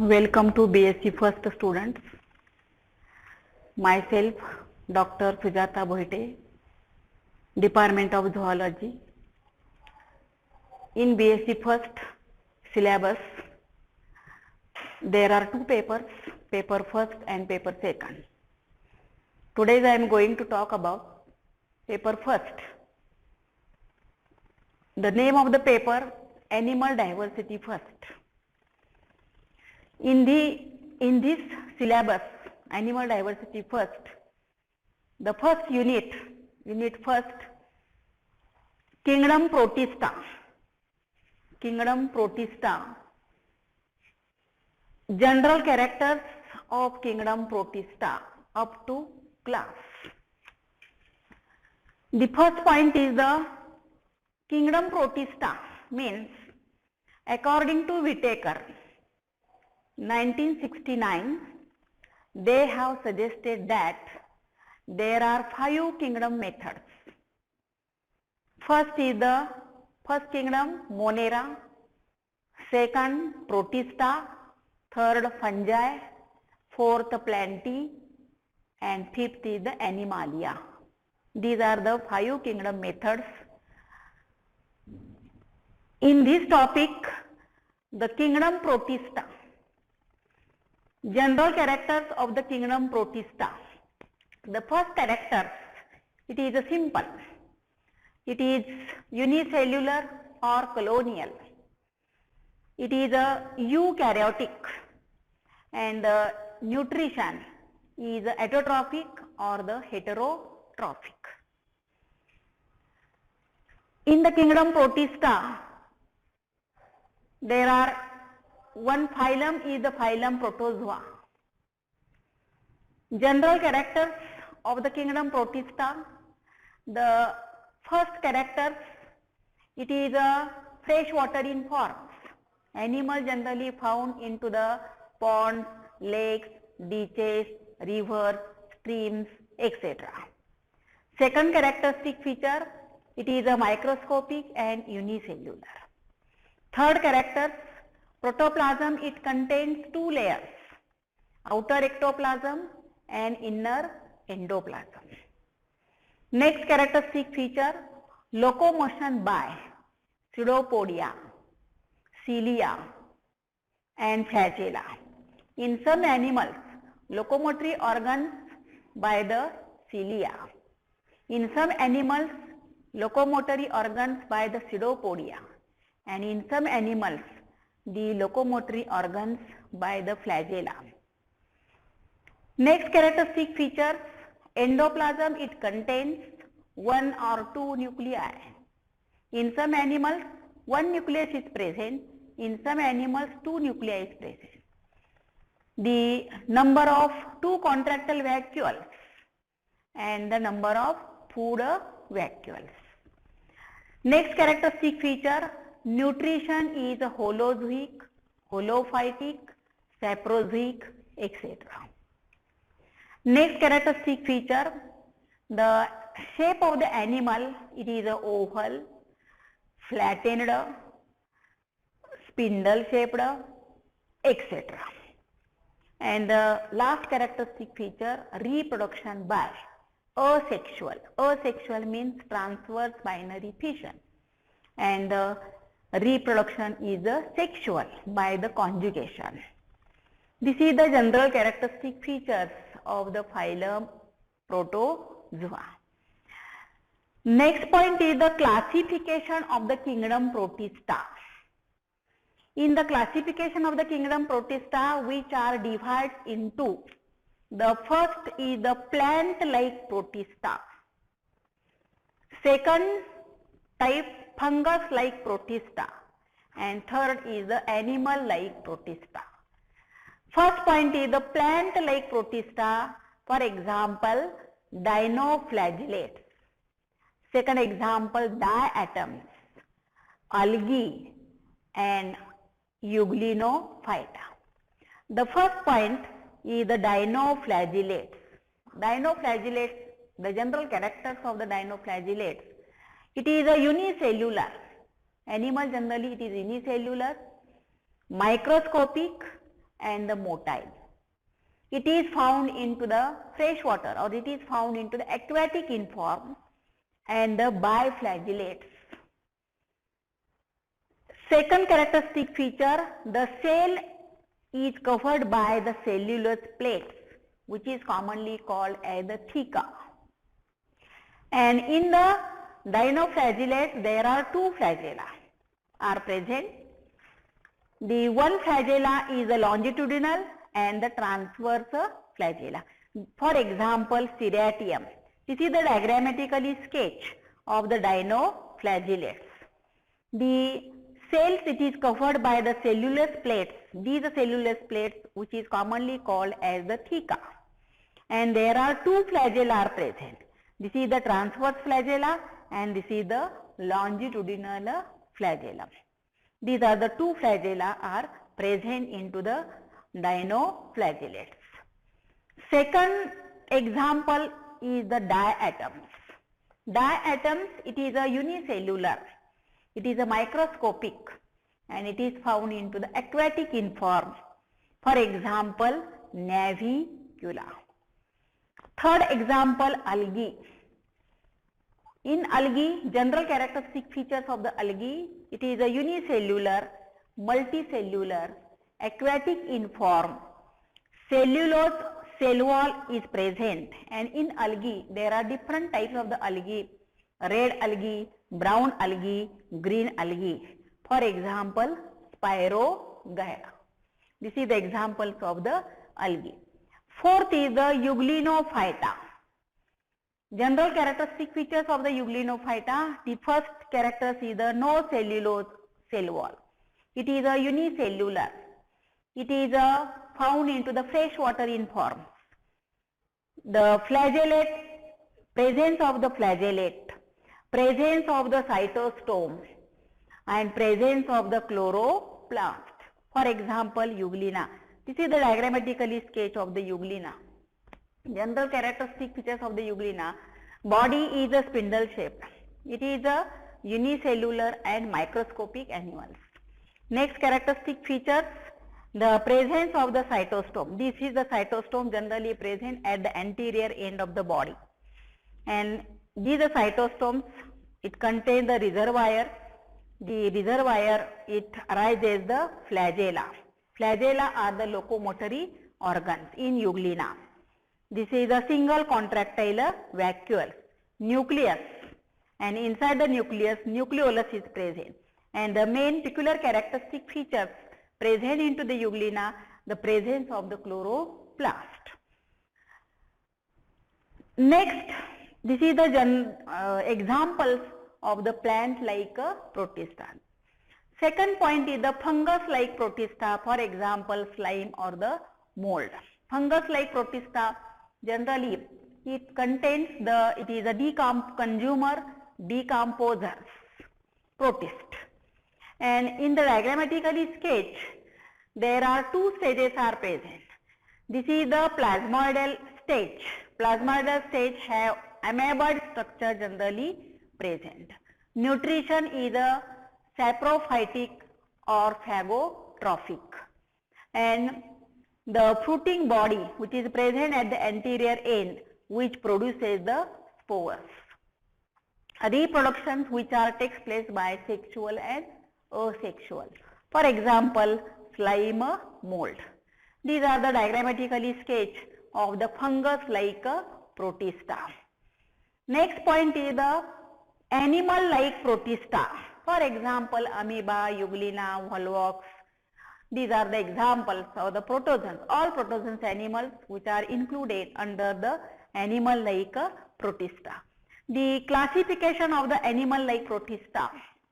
Welcome to BSc First students. Myself, Dr. Sujata Bohite, Department of Zoology. In BSc First syllabus, there are two papers, paper first and paper second. Today I am going to talk about paper first. The name of the paper, Animal Diversity First. In this syllabus, Animal Diversity First, the first unit first, Kingdom Protista, general characters of Kingdom Protista up to class. The first point is the Kingdom Protista means, according to Whitaker, 1969, they have suggested that there are 5 kingdom methods. First kingdom, Monera. Second, Protista. Third, Fungi. Fourth, Plantae. And fifth is the Animalia. These are the 5 kingdom methods. In this topic, the kingdom Protista. General characters of the kingdom Protista. The first character, it is a simple. It is unicellular or colonial. It is a eukaryotic, and nutrition is autotrophic or the heterotrophic. In the kingdom Protista, there are one phylum is the phylum Protozoa. General characters of the kingdom Protista. The first character, it is a freshwater in forms. Animal generally found into the ponds, lakes, ditches, rivers, streams, etc. Second characteristic feature, it is a microscopic and unicellular. Third character, protoplasm, it contains 2 layers, outer ectoplasm and inner endoplasm. Next characteristic feature, locomotion by pseudopodia, cilia and flagella. In some animals, locomotory organs by the cilia. In some animals, locomotory organs by the pseudopodia, and in some animals, the locomotory organs by the flagella. Next characteristic features, endoplasm, it contains 1 or 2 nuclei. In some animals, 1 nucleus is present. In some animals, 2 nuclei is present. The number of 2 contractile vacuoles and the number of food vacuoles. Next characteristic feature, nutrition is holozoic, holophytic, saprozoic, etc. Next characteristic feature, the shape of the animal, it is a oval, flattened, spindle shaped, etc. And the last characteristic feature, reproduction by asexual. Asexual means transverse binary fission, and reproduction is sexual by the conjugation. This is the general characteristic features of the phylum Protozoa. Next point is the classification of the kingdom Protista. In the classification of the kingdom Protista, which are divided into, the first is the plant-like Protista. Second type, fungus-like Protista, and third is the animal-like Protista. First point is the plant-like Protista, for example, dinoflagellates. Second example, diatoms, algae and euglenophyta. The first point is the dinoflagellates. Dinoflagellates, the general characters of the dinoflagellates, it is a unicellular. Animal generally it is unicellular, microscopic and the motile. It is found into the fresh water, or it is found into the aquatic inform and the biflagellates. Second characteristic feature, the cell is covered by the cellulose plates, which is commonly called as the theca. And in the dinoflagellates, there are two flagella are present. The one flagella is a longitudinal and the transverse flagella. For example, Ceriatium. This is the diagrammatically sketch of the dinoflagellates. The cells, it is covered by the cellulose plates. These are cellulose plates, which is commonly called as the theca. And there are two flagella are present. This is the transverse flagella and this is the longitudinal flagella. These are the two flagella are present into the dinoflagellates. Second example is the diatoms. Diatoms, it is a unicellular. It is a microscopic and it is found into the aquatic inform. For example, Navicula. Third example, algae. In algae, general characteristic features of the algae, it is a unicellular, multicellular, aquatic inform. Cellulose cell wall is present, and in algae there are different types of the algae: red algae, brown algae, green algae. For example, Spirogyra. This is the examples of the algae. Fourth is the Euglenophyta. General characteristic features of the Euglenophyta. The first character is the no cellulose cell wall. It is a unicellular. It is found into the freshwater inform. The flagellate, presence of the flagellate, presence of the cytostome, and presence of the chloroplast. For example, Euglena. This is the diagrammatically sketch of the Euglena. General characteristic features of the Euglena. Body is a spindle shape. It is a unicellular and microscopic animals. Next characteristic features, the presence of the cytostome. This is the cytostome generally present at the anterior end of the body. And these are cytostomes. It contains the reservoir. The reservoir, it arises the flagella. Flagella are the locomotory organs in Euglena. This is a single contractile vacuole, nucleus, and inside the nucleus, nucleolus is present. And the main peculiar characteristic features present into the Euglena, the presence of the chloroplast. Next, this is the examples of the plant like protista. Second point is the fungus like protista, for example, slime or the mold. Fungus like protista, generally it contains it is a consumer decomposers, protist. And in the diagrammatically sketch, there are two stages are present. This is the plasmoidal stage. Plasmoidal stage have amoeboid structure generally present. Nutrition is a saprophytic or phagotrophic. And the fruiting body which is present at the anterior end, which produces the spores. Reproductions which takes place by sexual and asexual. For example, slime mold. These are the diagrammatically sketch of the fungus like protista. Next point is the animal like protista. For example, amoeba, Euglena, volvox. These are the examples of the protozoans. All protozoans animals which are included under the animal like protista. The classification of the animal like protista.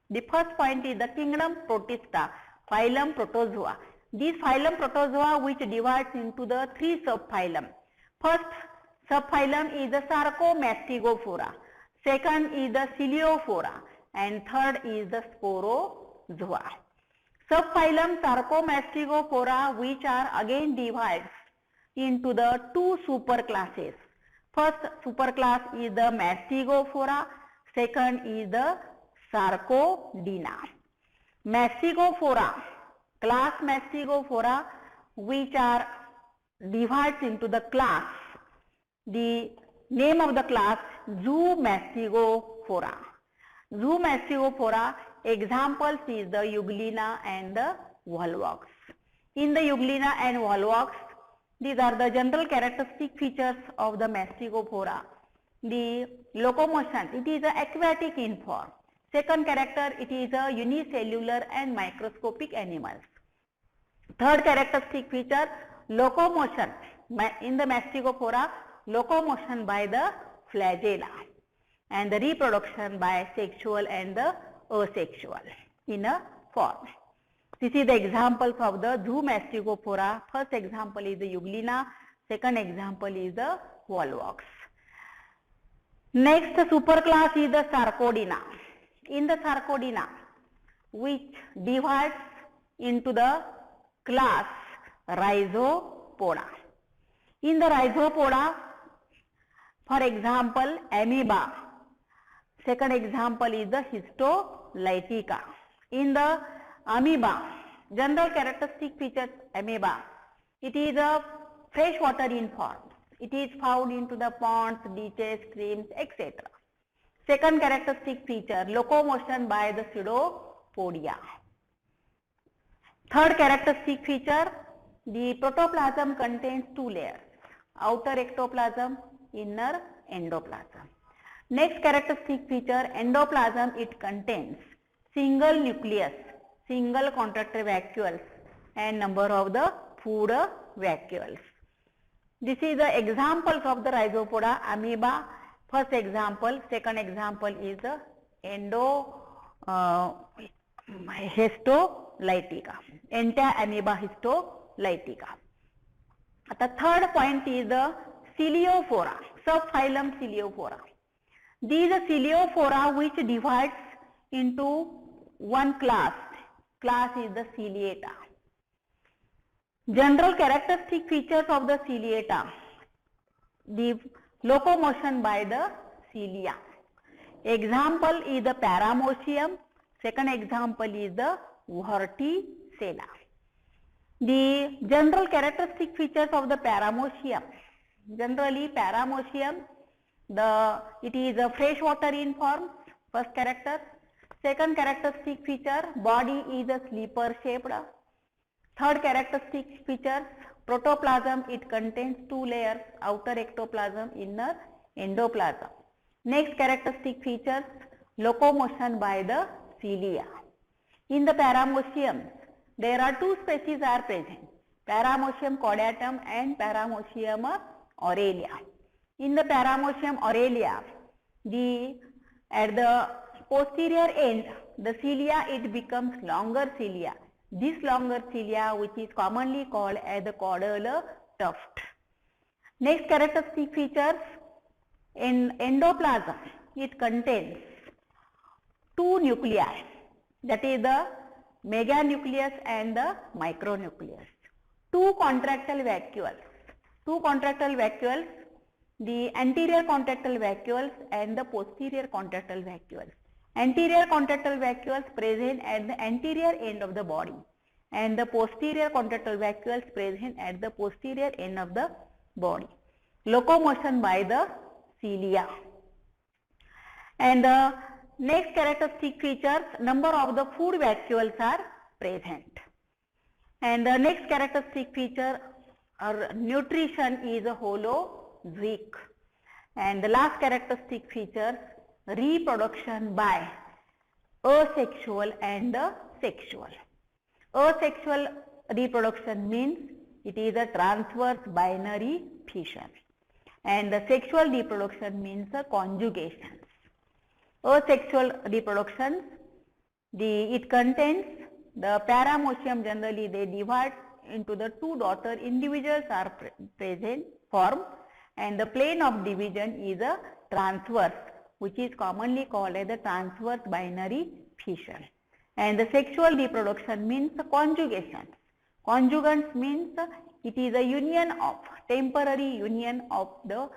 The first point is the kingdom Protista, phylum Protozoa. This phylum Protozoa which divides into the three subphylum. First subphylum is the Sarcomastigophora. Second is the Coleophora. And third is the Sporozoa. Subphylum Sarcomastigophora, which are again divided into the two superclasses. First superclass is the Mastigophora. Second is the Sarcodina. Mastigophora, class Mastigophora, which are divided into the class. The name of the class Zoomastigophora. Zoomastigophora examples is the Euglena and the Volvox. In the Euglena and Volvox, these are the general characteristic features of the Mastigophora. The locomotion, it is a aquatic in form. Second character, it is a unicellular and microscopic animals. Third characteristic feature, locomotion. In the Mastigophora, locomotion by the flagella and the reproduction by sexual and the asexual in a form. This is the examples of the Zoomastigophora. First example is the Euglena, second example is the Volvox. Next superclass is the Sarcodina. In the Sarcodina, which divides into the class Rhizopoda. In the Rhizopoda, for example, amoeba. Second example is the Histolytica. In the amoeba, general characteristic features amoeba. It is a freshwater in form. It is found into the ponds, ditches, streams, etc. Second characteristic feature, locomotion by the pseudopodia. Third characteristic feature, the protoplasm contains two layers, outer ectoplasm, inner endoplasm. Next characteristic feature, endoplasm, it contains single nucleus, single contractile vacuoles and number of the food vacuoles. This is the examples of the Rhizopoda, amoeba. First example, second example is the Histolytica, Enta-amoeba histolytica. The third point is the Coeliophora, subphylum Coeliophora. These are Coeliophora which divides into one class. Class is the Ciliata. General characteristic features of the Ciliata, the locomotion by the cilia. Example is the Paramecium. Second example is the Vorticella. The general characteristic features of the Paramecium. Generally, Paramecium, it is a freshwater in form. First character. Second characteristic feature, body is a slipper shaped. Third characteristic features, protoplasm, it contains two layers, outer ectoplasm, inner endoplasm. Next characteristic features, locomotion by the cilia. In the Paramecium, there are two species are present, Paramecium caudatum and Paramecium aurelia. In the Paramecium aurelia, at the posterior end, the cilia, it becomes longer cilia. This longer cilia, which is commonly called as the caudal tuft. Next characteristic features, in endoplasm, it contains two nuclei, that is the meganucleus and the micronucleus. Two contractile vacuoles, the anterior contractile vacuoles and the posterior contractile vacuoles. Anterior contractile vacuoles present at the anterior end of the body and the posterior contractile vacuoles present at the posterior end of the body. Locomotion by the cilia. And the next characteristic features, number of the food vacuoles are present. And the next characteristic feature or nutrition is a holozoic. And the last characteristic features, reproduction by asexual and sexual. Asexual reproduction means it is a transverse binary fission, and the sexual reproduction means a conjugation. Asexual reproduction, it contains the Paramecium, generally they divide into the two daughter individuals are present form, and the plane of division is a transverse, which is commonly called as the transverse binary fission. And the sexual reproduction means the conjugation. Conjugants means it is a union of, temporary union of the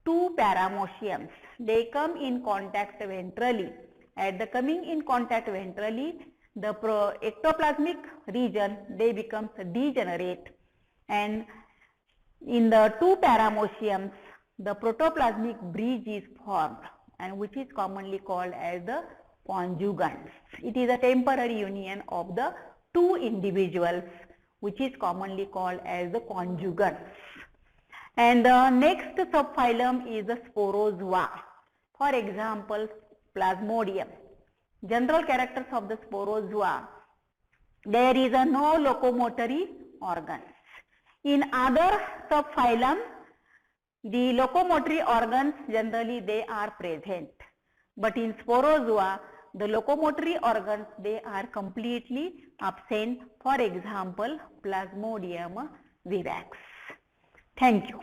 two Parameciums. They come in contact ventrally. At the coming in contact ventrally, the ectoplasmic region, they becomes degenerate, and in the two parameciums, the protoplasmic bridge is formed, and which is commonly called as the conjugates. It is a temporary union of the two individuals, which is commonly called as the conjugates. And the next subphylum is the sporozoa. For example, Plasmodium. General characters of the sporozoa: there is a no locomotory organs. In other subphylum, the locomotory organs generally they are present, but in sporozoa the locomotory organs they are completely absent. For example, Plasmodium vivax. Thank you.